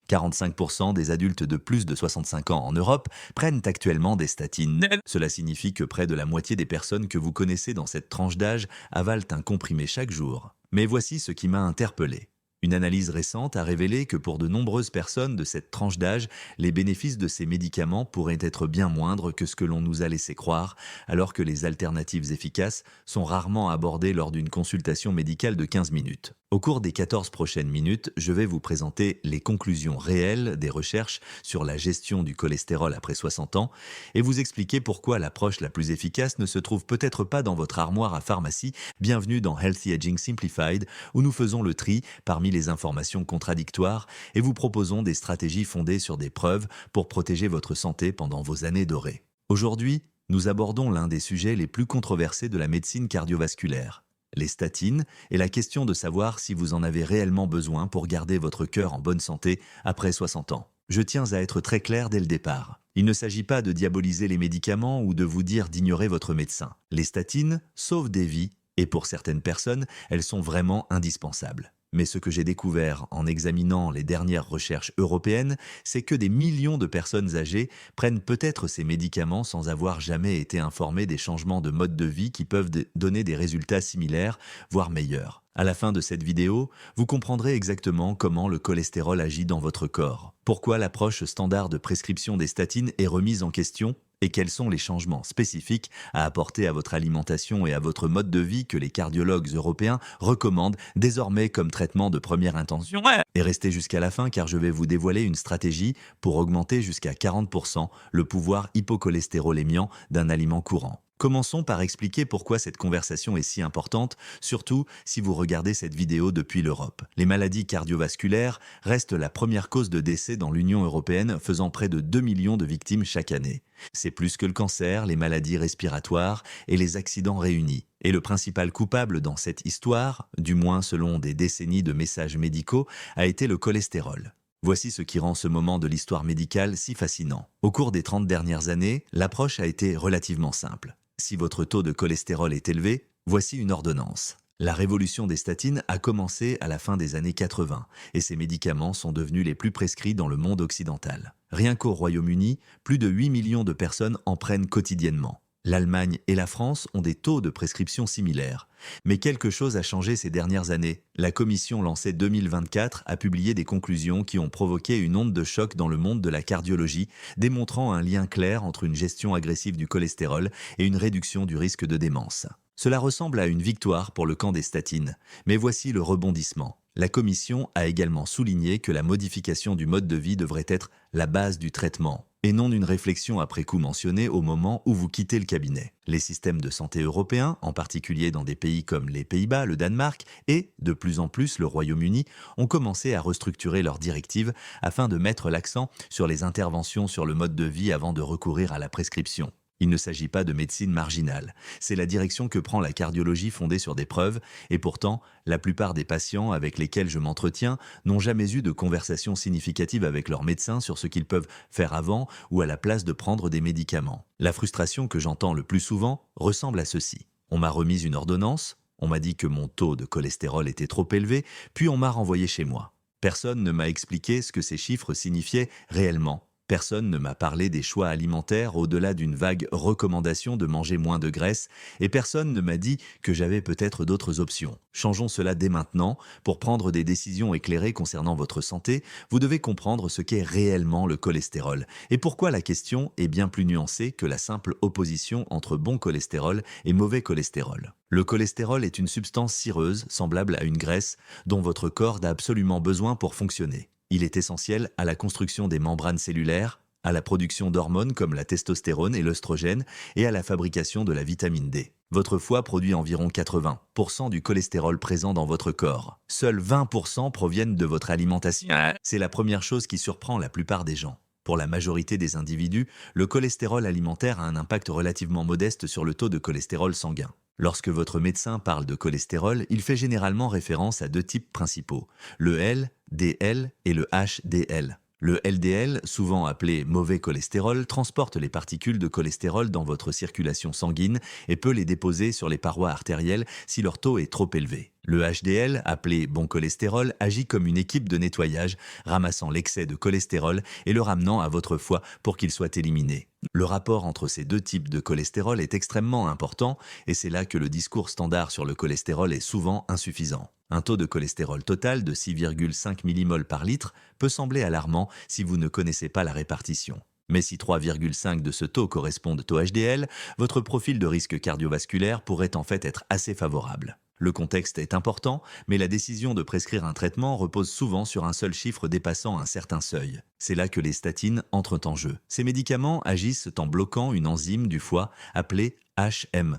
45% des adultes de plus de 65 ans en Europe prennent actuellement des statines. Cela signifie que près de la moitié des personnes que vous connaissez dans cette tranche d'âge avalent un comprimé chaque jour. Mais voici ce qui m'a interpellé. Une analyse récente a révélé que pour de nombreuses personnes de cette tranche d'âge, les bénéfices de ces médicaments pourraient être bien moindres que ce que l'on nous a laissé croire, alors que les alternatives efficaces sont rarement abordées lors d'une consultation médicale de 15 minutes. Au cours des 14 prochaines minutes, je vais vous présenter les conclusions réelles des recherches sur la gestion du cholestérol après 60 ans et vous expliquer pourquoi l'approche la plus efficace ne se trouve peut-être pas dans votre armoire à pharmacie. Bienvenue dans Healthy Aging Simplified, où nous faisons le tri parmi les informations contradictoires et vous proposons des stratégies fondées sur des preuves pour protéger votre santé pendant vos années dorées. Aujourd'hui, nous abordons l'un des sujets les plus controversés de la médecine cardiovasculaire. Les statines et la question de savoir si vous en avez réellement besoin pour garder votre cœur en bonne santé après 60 ans. Je tiens à être très clair dès le départ. Il ne s'agit pas de diaboliser les médicaments ou de vous dire d'ignorer votre médecin. Les statines sauvent des vies et pour certaines personnes, elles sont vraiment indispensables. Mais ce que j'ai découvert en examinant les dernières recherches européennes, c'est que des millions de personnes âgées prennent peut-être ces médicaments sans avoir jamais été informées des changements de mode de vie qui peuvent donner des résultats similaires, voire meilleurs. À la fin de cette vidéo, vous comprendrez exactement comment le cholestérol agit dans votre corps, pourquoi l'approche standard de prescription des statines est remise en question et quels sont les changements spécifiques à apporter à votre alimentation et à votre mode de vie que les cardiologues européens recommandent désormais comme traitement de première intention. Et restez jusqu'à la fin car je vais vous dévoiler une stratégie pour augmenter jusqu'à 40% le pouvoir hypocholestérolémiant d'un aliment courant. Commençons par expliquer pourquoi cette conversation est si importante, surtout si vous regardez cette vidéo depuis l'Europe. Les maladies cardiovasculaires restent la première cause de décès dans l'Union européenne, faisant près de 2 millions de victimes chaque année. C'est plus que le cancer, les maladies respiratoires et les accidents réunis. Et le principal coupable dans cette histoire, du moins selon des décennies de messages médicaux, a été le cholestérol. Voici ce qui rend ce moment de l'histoire médicale si fascinant. Au cours des 30 dernières années, l'approche a été relativement simple. Si votre taux de cholestérol est élevé, voici une ordonnance. La révolution des statines a commencé à la fin des années 80 et ces médicaments sont devenus les plus prescrits dans le monde occidental. Rien qu'au Royaume-Uni, plus de 8 millions de personnes en prennent quotidiennement. L'Allemagne et la France ont des taux de prescription similaires. Mais quelque chose a changé ces dernières années. La commission lancée 2024 a publié des conclusions qui ont provoqué une onde de choc dans le monde de la cardiologie, démontrant un lien clair entre une gestion agressive du cholestérol et une réduction du risque de démence. Cela ressemble à une victoire pour le camp des statines, mais voici le rebondissement. La commission a également souligné que la modification du mode de vie devrait être la base du traitement, et non une réflexion après coup mentionnée au moment où vous quittez le cabinet. Les systèmes de santé européens, en particulier dans des pays comme les Pays-Bas, le Danemark et, de plus en plus, le Royaume-Uni, ont commencé à restructurer leurs directives afin de mettre l'accent sur les interventions sur le mode de vie avant de recourir à la prescription. Il ne s'agit pas de médecine marginale, c'est la direction que prend la cardiologie fondée sur des preuves, et pourtant, la plupart des patients avec lesquels je m'entretiens n'ont jamais eu de conversation significative avec leur médecin sur ce qu'ils peuvent faire avant ou à la place de prendre des médicaments. La frustration que j'entends le plus souvent ressemble à ceci. On m'a remis une ordonnance, on m'a dit que mon taux de cholestérol était trop élevé, puis on m'a renvoyé chez moi. Personne ne m'a expliqué ce que ces chiffres signifiaient réellement. Personne ne m'a parlé des choix alimentaires au-delà d'une vague recommandation de manger moins de graisse et personne ne m'a dit que j'avais peut-être d'autres options. Changeons cela dès maintenant. Pour prendre des décisions éclairées concernant votre santé, vous devez comprendre ce qu'est réellement le cholestérol et pourquoi la question est bien plus nuancée que la simple opposition entre bon cholestérol et mauvais cholestérol. Le cholestérol est une substance cireuse semblable à une graisse dont votre corps a absolument besoin pour fonctionner. Il est essentiel à la construction des membranes cellulaires, à la production d'hormones comme la testostérone et l'œstrogène et à la fabrication de la vitamine D. Votre foie produit environ 80% du cholestérol présent dans votre corps. Seuls 20% proviennent de votre alimentation. C'est la première chose qui surprend la plupart des gens. Pour la majorité des individus, le cholestérol alimentaire a un impact relativement modeste sur le taux de cholestérol sanguin. Lorsque votre médecin parle de cholestérol, il fait généralement référence à deux types principaux, le LDL et le HDL. Le LDL, souvent appelé mauvais cholestérol, transporte les particules de cholestérol dans votre circulation sanguine et peut les déposer sur les parois artérielles si leur taux est trop élevé. Le HDL, appelé bon cholestérol, agit comme une équipe de nettoyage, ramassant l'excès de cholestérol et le ramenant à votre foie pour qu'il soit éliminé. Le rapport entre ces deux types de cholestérol est extrêmement important et c'est là que le discours standard sur le cholestérol est souvent insuffisant. Un taux de cholestérol total de 6,5 millimoles par litre peut sembler alarmant si vous ne connaissez pas la répartition. Mais si 3,5 de ce taux correspondent au HDL, votre profil de risque cardiovasculaire pourrait en fait être assez favorable. Le contexte est important, mais la décision de prescrire un traitement repose souvent sur un seul chiffre dépassant un certain seuil. C'est là que les statines entrent en jeu. Ces médicaments agissent en bloquant une enzyme du foie appelée HMG-CoA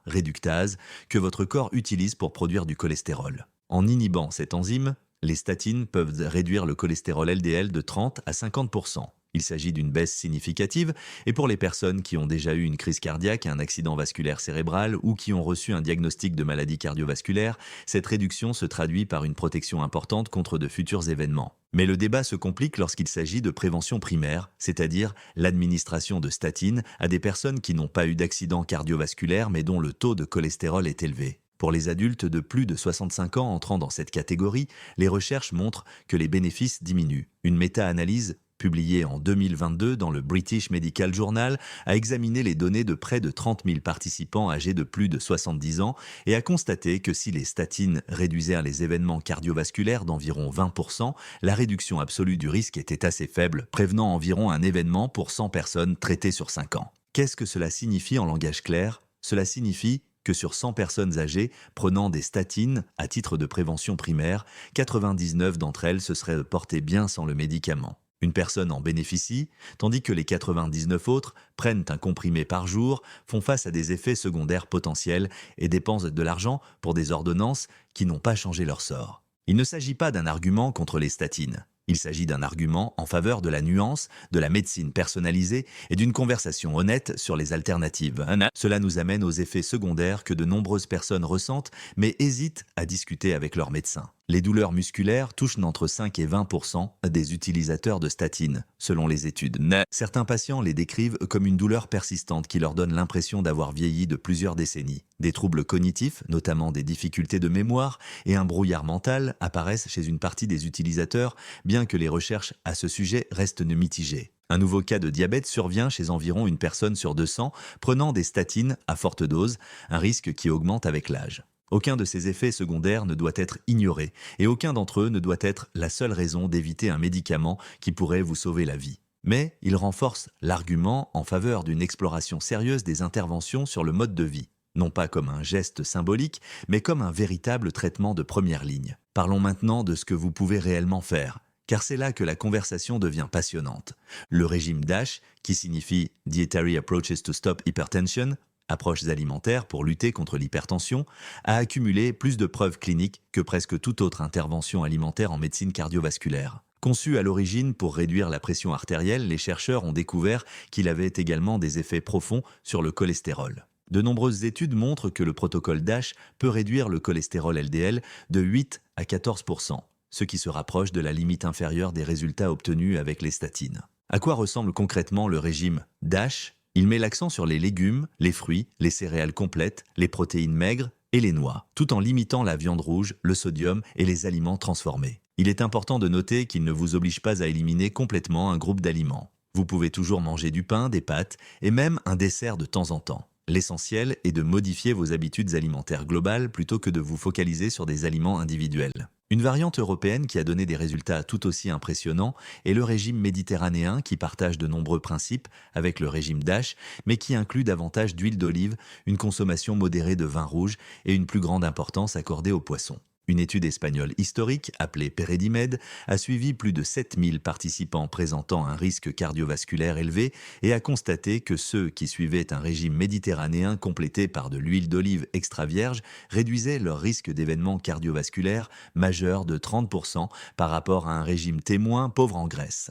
réductase que votre corps utilise pour produire du cholestérol. En inhibant cette enzyme, les statines peuvent réduire le cholestérol LDL de 30 à 50%. Il s'agit d'une baisse significative et pour les personnes qui ont déjà eu une crise cardiaque, un accident vasculaire cérébral ou qui ont reçu un diagnostic de maladie cardiovasculaire, cette réduction se traduit par une protection importante contre de futurs événements. Mais le débat se complique lorsqu'il s'agit de prévention primaire, c'est-à-dire l'administration de statines à des personnes qui n'ont pas eu d'accident cardiovasculaire mais dont le taux de cholestérol est élevé. Pour les adultes de plus de 65 ans entrant dans cette catégorie, les recherches montrent que les bénéfices diminuent. Une méta-analyse publiée en 2022 dans le British Medical Journal, a examiné les données de près de 30 000 participants âgés de plus de 70 ans et a constaté que si les statines réduisaient les événements cardiovasculaires d'environ 20%, la réduction absolue du risque était assez faible, prévenant environ un événement pour 100 personnes traitées sur 5 ans. Qu'est-ce que cela signifie en langage clair? Cela signifie que sur 100 personnes âgées prenant des statines à titre de prévention primaire, 99 d'entre elles se seraient portées bien sans le médicament. Une personne en bénéficie, tandis que les 99 autres prennent un comprimé par jour, font face à des effets secondaires potentiels et dépensent de l'argent pour des ordonnances qui n'ont pas changé leur sort. Il ne s'agit pas d'un argument contre les statines. Il s'agit d'un argument en faveur de la nuance, de la médecine personnalisée et d'une conversation honnête sur les alternatives. Cela nous amène aux effets secondaires que de nombreuses personnes ressentent mais hésitent à discuter avec leur médecin. Les douleurs musculaires touchent entre 5 et 20% des utilisateurs de statines, selon les études. Certains patients les décrivent comme une douleur persistante qui leur donne l'impression d'avoir vieilli de plusieurs décennies. Des troubles cognitifs, notamment des difficultés de mémoire et un brouillard mental, apparaissent chez une partie des utilisateurs, bien que les recherches à ce sujet restent mitigées. Un nouveau cas de diabète survient chez environ une personne sur 200 prenant des statines à forte dose, un risque qui augmente avec l'âge. Aucun de ces effets secondaires ne doit être ignoré et aucun d'entre eux ne doit être la seule raison d'éviter un médicament qui pourrait vous sauver la vie. Mais il renforce l'argument en faveur d'une exploration sérieuse des interventions sur le mode de vie, non pas comme un geste symbolique, mais comme un véritable traitement de première ligne. Parlons maintenant de ce que vous pouvez réellement faire, car c'est là que la conversation devient passionnante. Le régime DASH, qui signifie Dietary Approaches to Stop Hypertension, approches alimentaires pour lutter contre l'hypertension, a accumulé plus de preuves cliniques que presque toute autre intervention alimentaire en médecine cardiovasculaire. Conçu à l'origine pour réduire la pression artérielle, les chercheurs ont découvert qu'il avait également des effets profonds sur le cholestérol. De nombreuses études montrent que le protocole DASH peut réduire le cholestérol LDL de 8 à 14%, ce qui se rapproche de la limite inférieure des résultats obtenus avec les statines. À quoi ressemble concrètement le régime DASH ? Il met l'accent sur les légumes, les fruits, les céréales complètes, les protéines maigres et les noix, tout en limitant la viande rouge, le sodium et les aliments transformés. Il est important de noter qu'il ne vous oblige pas à éliminer complètement un groupe d'aliments. Vous pouvez toujours manger du pain, des pâtes et même un dessert de temps en temps. L'essentiel est de modifier vos habitudes alimentaires globales plutôt que de vous focaliser sur des aliments individuels. Une variante européenne qui a donné des résultats tout aussi impressionnants est le régime méditerranéen qui partage de nombreux principes avec le régime DASH, mais qui inclut davantage d'huile d'olive, une consommation modérée de vin rouge et une plus grande importance accordée aux poissons. Une étude espagnole historique, appelée Peredimed, a suivi plus de 7000 participants présentant un risque cardiovasculaire élevé et a constaté que ceux qui suivaient un régime méditerranéen complété par de l'huile d'olive extra vierge réduisaient leur risque d'événements cardiovasculaires majeurs de 30% par rapport à un régime témoin pauvre en graisse.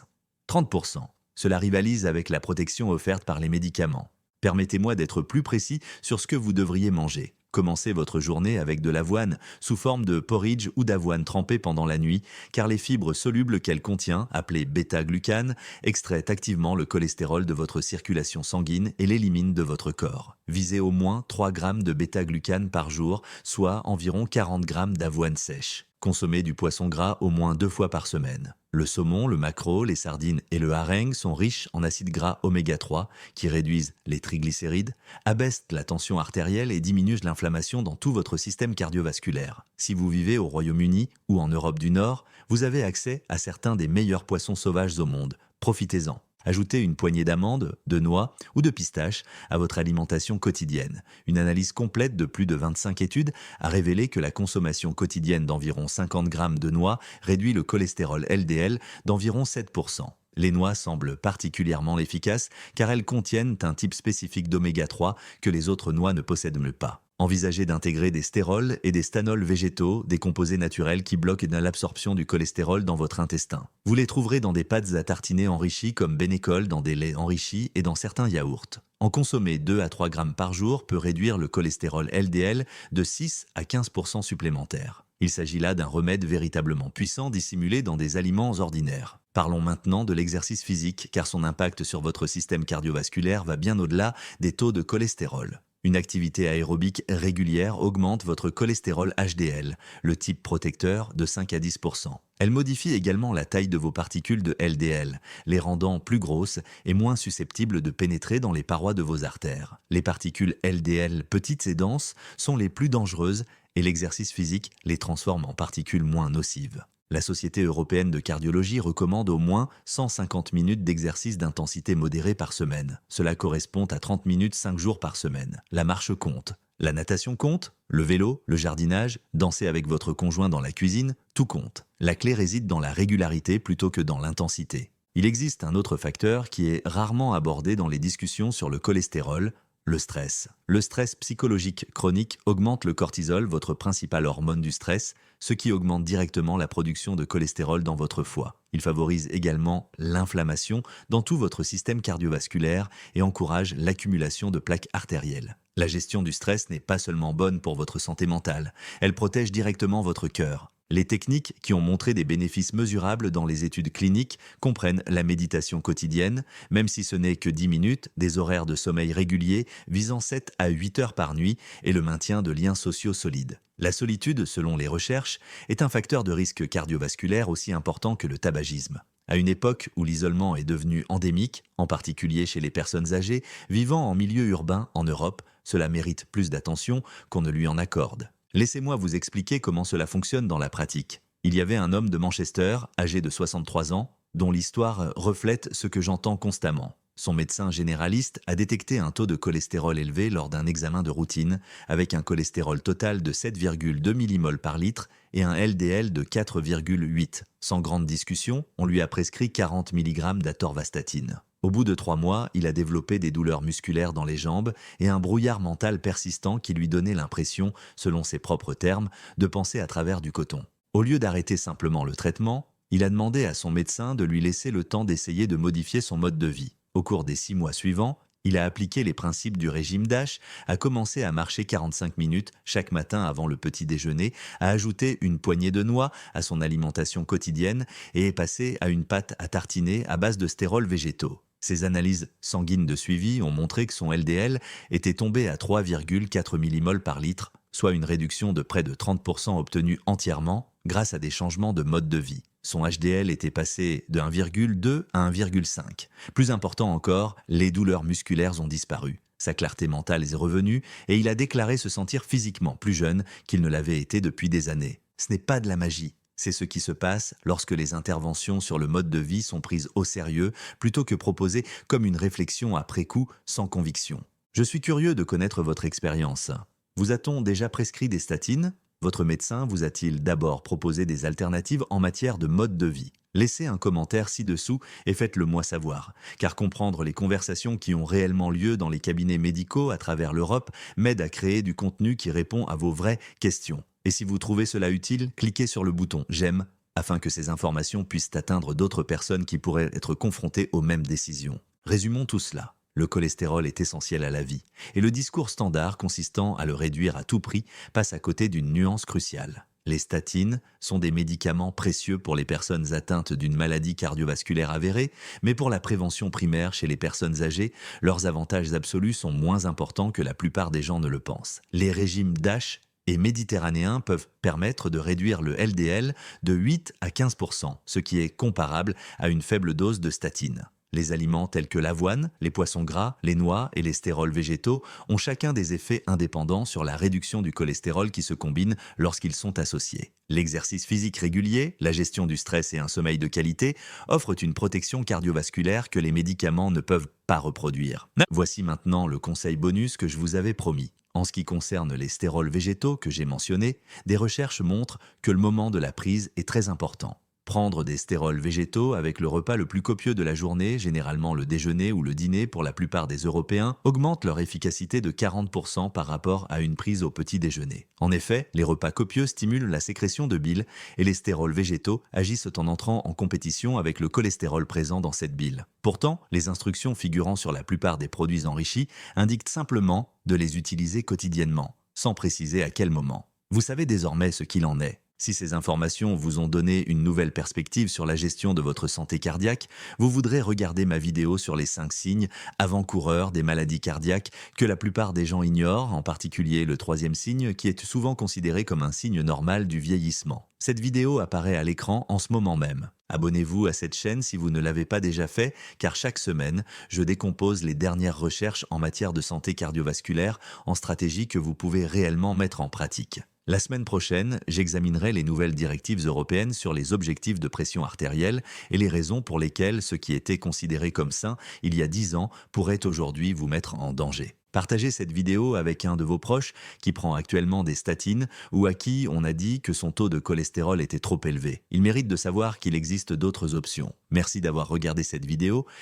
30%. Cela rivalise avec la protection offerte par les médicaments. Permettez-moi d'être plus précis sur ce que vous devriez manger. Commencez votre journée avec de l'avoine sous forme de porridge ou d'avoine trempée pendant la nuit, car les fibres solubles qu'elle contient, appelées bêta-glucanes, extraient activement le cholestérol de votre circulation sanguine et l'éliminent de votre corps. Visez au moins 3 grammes de bêta-glucanes par jour, soit environ 40 grammes d'avoine sèche. Consommez du poisson gras au moins 2 fois par semaine. Le saumon, le maquereau, les sardines et le hareng sont riches en acides gras oméga 3 qui réduisent les triglycérides, abaissent la tension artérielle et diminuent l'inflammation dans tout votre système cardiovasculaire. Si vous vivez au Royaume-Uni ou en Europe du Nord, vous avez accès à certains des meilleurs poissons sauvages au monde. Profitez-en. Ajoutez une poignée d'amandes, de noix ou de pistaches à votre alimentation quotidienne. Une analyse complète de plus de 25 études a révélé que la consommation quotidienne d'environ 50 grammes de noix réduit le cholestérol LDL d'environ 7%. Les noix semblent particulièrement efficaces car elles contiennent un type spécifique d'oméga 3 que les autres noix ne possèdent pas. Envisagez d'intégrer des stérols et des stanols végétaux, des composés naturels qui bloquent l'absorption du cholestérol dans votre intestin. Vous les trouverez dans des pâtes à tartiner enrichies comme Benecol, dans des laits enrichis et dans certains yaourts. En consommer 2 à 3 grammes par jour peut réduire le cholestérol LDL de 6 à 15% supplémentaires. Il s'agit là d'un remède véritablement puissant dissimulé dans des aliments ordinaires. Parlons maintenant de l'exercice physique, car son impact sur votre système cardiovasculaire va bien au-delà des taux de cholestérol. Une activité aérobique régulière augmente votre cholestérol HDL, le type protecteur, de 5 à 10%. Elle modifie également la taille de vos particules de LDL, les rendant plus grosses et moins susceptibles de pénétrer dans les parois de vos artères. Les particules LDL petites et denses sont les plus dangereuses et l'exercice physique les transforme en particules moins nocives. La Société européenne de cardiologie recommande au moins 150 minutes d'exercice d'intensité modérée par semaine. Cela correspond à 30 minutes 5 jours par semaine. La marche compte. La natation compte. Le vélo, le jardinage, danser avec votre conjoint dans la cuisine, tout compte. La clé réside dans la régularité plutôt que dans l'intensité. Il existe un autre facteur qui est rarement abordé dans les discussions sur le cholestérol, le stress. Le stress psychologique chronique augmente le cortisol, votre principale hormone du stress, ce qui augmente directement la production de cholestérol dans votre foie. Il favorise également l'inflammation dans tout votre système cardiovasculaire et encourage l'accumulation de plaques artérielles. La gestion du stress n'est pas seulement bonne pour votre santé mentale, elle protège directement votre cœur. Les techniques qui ont montré des bénéfices mesurables dans les études cliniques comprennent la méditation quotidienne, même si ce n'est que 10 minutes, des horaires de sommeil réguliers visant 7 à 8 heures par nuit et le maintien de liens sociaux solides. La solitude, selon les recherches, est un facteur de risque cardiovasculaire aussi important que le tabagisme. À une époque où l'isolement est devenu endémique, en particulier chez les personnes âgées vivant en milieu urbain en Europe, cela mérite plus d'attention qu'on ne lui en accorde. Laissez-moi vous expliquer comment cela fonctionne dans la pratique. Il y avait un homme de Manchester, âgé de 63 ans, dont l'histoire reflète ce que j'entends constamment. Son médecin généraliste a détecté un taux de cholestérol élevé lors d'un examen de routine, avec un cholestérol total de 7,2 millimoles par litre et un LDL de 4,8. Sans grande discussion, on lui a prescrit 40 mg d'atorvastatine. Au bout de 3 mois, il a développé des douleurs musculaires dans les jambes et un brouillard mental persistant qui lui donnait l'impression, selon ses propres termes, de penser à travers du coton. Au lieu d'arrêter simplement le traitement, il a demandé à son médecin de lui laisser le temps d'essayer de modifier son mode de vie. Au cours des 6 mois suivants, il a appliqué les principes du régime DASH, a commencé à marcher 45 minutes chaque matin avant le petit déjeuner, a ajouté une poignée de noix à son alimentation quotidienne et est passé à une pâte à tartiner à base de stérols végétaux. Ces analyses sanguines de suivi ont montré que son LDL était tombé à 3,4 millimoles par litre, soit une réduction de près de 30% obtenue entièrement grâce à des changements de mode de vie. Son HDL était passé de 1,2 à 1,5. Plus important encore, les douleurs musculaires ont disparu. Sa clarté mentale est revenue et il a déclaré se sentir physiquement plus jeune qu'il ne l'avait été depuis des années. Ce n'est pas de la magie. C'est ce qui se passe lorsque les interventions sur le mode de vie sont prises au sérieux plutôt que proposées comme une réflexion après coup sans conviction. Je suis curieux de connaître votre expérience. Vous a-t-on déjà prescrit des statines ? Votre médecin vous a-t-il d'abord proposé des alternatives en matière de mode de vie ? Laissez un commentaire ci-dessous et faites-le moi savoir, car comprendre les conversations qui ont réellement lieu dans les cabinets médicaux à travers l'Europe m'aide à créer du contenu qui répond à vos vraies questions. Et si vous trouvez cela utile, cliquez sur le bouton « J'aime » afin que ces informations puissent atteindre d'autres personnes qui pourraient être confrontées aux mêmes décisions. Résumons tout cela. Le cholestérol est essentiel à la vie, et le discours standard consistant à le réduire à tout prix passe à côté d'une nuance cruciale. Les statines sont des médicaments précieux pour les personnes atteintes d'une maladie cardiovasculaire avérée, mais pour la prévention primaire chez les personnes âgées, leurs avantages absolus sont moins importants que la plupart des gens ne le pensent. Les régimes DASH et méditerranéens peuvent permettre de réduire le LDL de 8 à 15%, ce qui est comparable à une faible dose de statine. Les aliments tels que l'avoine, les poissons gras, les noix et les stérols végétaux ont chacun des effets indépendants sur la réduction du cholestérol qui se combinent lorsqu'ils sont associés. L'exercice physique régulier, la gestion du stress et un sommeil de qualité offrent une protection cardiovasculaire que les médicaments ne peuvent pas reproduire. Voici maintenant le conseil bonus que je vous avais promis. En ce qui concerne les stérols végétaux que j'ai mentionnés, des recherches montrent que le moment de la prise est très important. Prendre des stérols végétaux avec le repas le plus copieux de la journée, généralement le déjeuner ou le dîner pour la plupart des Européens, augmente leur efficacité de 40% par rapport à une prise au petit déjeuner. En effet, les repas copieux stimulent la sécrétion de bile et les stérols végétaux agissent en entrant en compétition avec le cholestérol présent dans cette bile. Pourtant, les instructions figurant sur la plupart des produits enrichis indiquent simplement de les utiliser quotidiennement, sans préciser à quel moment. Vous savez désormais ce qu'il en est. Si ces informations vous ont donné une nouvelle perspective sur la gestion de votre santé cardiaque, vous voudrez regarder ma vidéo sur les 5 signes avant-coureurs des maladies cardiaques que la plupart des gens ignorent, en particulier le 3e signe qui est souvent considéré comme un signe normal du vieillissement. Cette vidéo apparaît à l'écran en ce moment même. Abonnez-vous à cette chaîne si vous ne l'avez pas déjà fait, car chaque semaine, je décompose les dernières recherches en matière de santé cardiovasculaire en stratégies que vous pouvez réellement mettre en pratique. La semaine prochaine, j'examinerai les nouvelles directives européennes sur les objectifs de pression artérielle et les raisons pour lesquelles ce qui était considéré comme sain il y a 10 ans pourrait aujourd'hui vous mettre en danger. Partagez cette vidéo avec un de vos proches qui prend actuellement des statines ou à qui on a dit que son taux de cholestérol était trop élevé. Il mérite de savoir qu'il existe d'autres options. Merci d'avoir regardé cette vidéo